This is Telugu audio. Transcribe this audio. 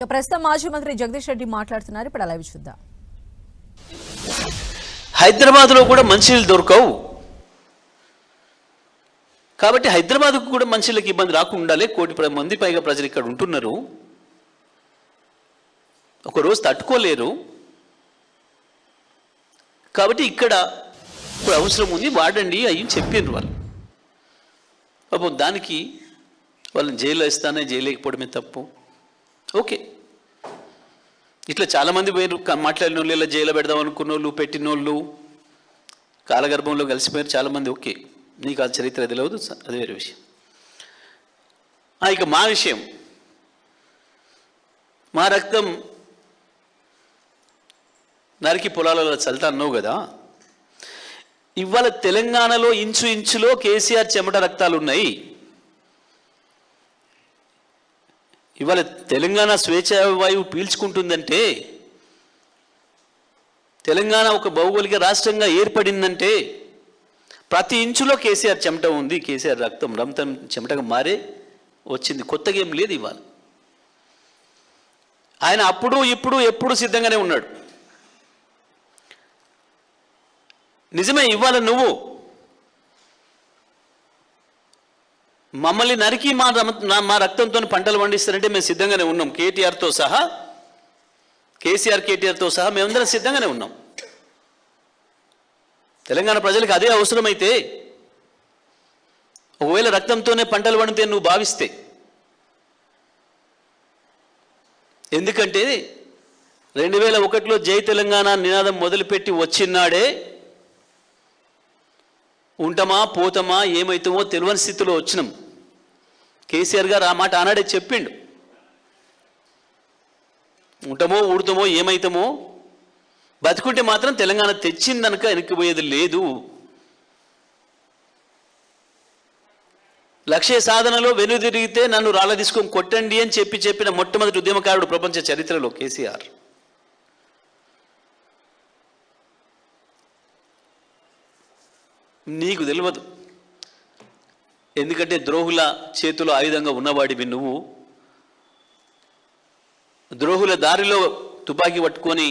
ప్రస్తుతం మాజీ మంత్రి జగదీష్ రెడ్డి మాట్లాడుతున్నారు. ఇప్పుడు లైవ్ చూద్దాం. హైదరాబాద్లో కూడా మంచినీళ్ళు దొరకవు కాబట్టి హైదరాబాద్కు కూడా మంచినీళ్ళకి ఇబ్బంది రాకుండా ఉండాలి. 1 కోటి మంది పైగా ప్రజలు ఇక్కడ ఉంటున్నారు. ఒకరోజు తట్టుకోలేరు కాబట్టి ఇక్కడ ఇప్పుడు అవసరం ఉంది వాడండి అయ్యి చెప్పారు వాళ్ళు. పాపం దానికి వాళ్ళని జైల్లో ఇస్తానే జైలేకపోవడమే తప్పు. ఓకే, ఇట్లా చాలామంది పోయారు మాట్లాడిన వాళ్ళు, ఇలా జైల్లో పెడదాం అనుకున్న వాళ్ళు, పెట్టిన వాళ్ళు కాలగర్భంలో కలిసిపోయారు చాలామంది. ఓకే, నీకు ఆ చరిత్ర తెలియదు, అది వేరే విషయం. ఇక మా విషయం, మా రక్తం నరికి పొలాలలో చల్తా అన్నావు కదా. ఇవాళ తెలంగాణలో ఇంచులో కేసీఆర్ చెమట రక్తాలు ఉన్నాయి. ఇవాళ తెలంగాణ స్వేచ్ఛ వాయువు పీల్చుకుంటుందంటే, తెలంగాణ ఒక భౌగోళిక రాష్ట్రంగా ఏర్పడిందంటే ప్రతి ఇంచులో కేసీఆర్ చెమట ఉంది. కేసీఆర్ రక్తం చెమటగా మారే వచ్చింది. కొత్తగా ఏం లేదు. ఇవాళ ఆయన అప్పుడు ఇప్పుడు ఎప్పుడు సిద్ధంగానే ఉన్నాడు. నిజమే, ఇవాళ నువ్వు మమ్మల్ని నరికి మా రక్తంతో పంటలు పండిస్తారంటే మేము సిద్ధంగానే ఉన్నాం. కేటీఆర్తో సహా, కేటీఆర్తో సహా మేమందరం సిద్ధంగానే ఉన్నాం. తెలంగాణ ప్రజలకు అదే అవసరమైతే, ఒకవేళ రక్తంతోనే పంటలు పండితే నువ్వు భావిస్తే, ఎందుకంటే 2001లో జై తెలంగాణ నినాదం మొదలుపెట్టి వచ్చినాడే ఉంటామా పోతామా ఏమవుతామో తెలియని స్థితిలో వచ్చినాం. కేసీఆర్ గారు ఆ మాట ఆనాడే చెప్పిండు. ఉంటామో ఊడుతామో ఏమవుతామో, బతుకుంటే మాత్రం తెలంగాణ తెచ్చిందనక వెనక్కిపోయేది లేదు. లక్ష్య సాధనలో వెనుదిరిగితే నన్ను రాళ్ళ తీసుకొని కొట్టండి అని చెప్పిన మొట్టమొదటి ఉద్యమకారుడు ప్రపంచ చరిత్రలో కేసీఆర్. నీకు తెలియదు, ఎందుకంటే ద్రోహుల చేతిలో ఆయుధంగా ఉన్నవాడివి నువ్వు. ద్రోహుల దారిలో తుపాకీ పట్టుకొని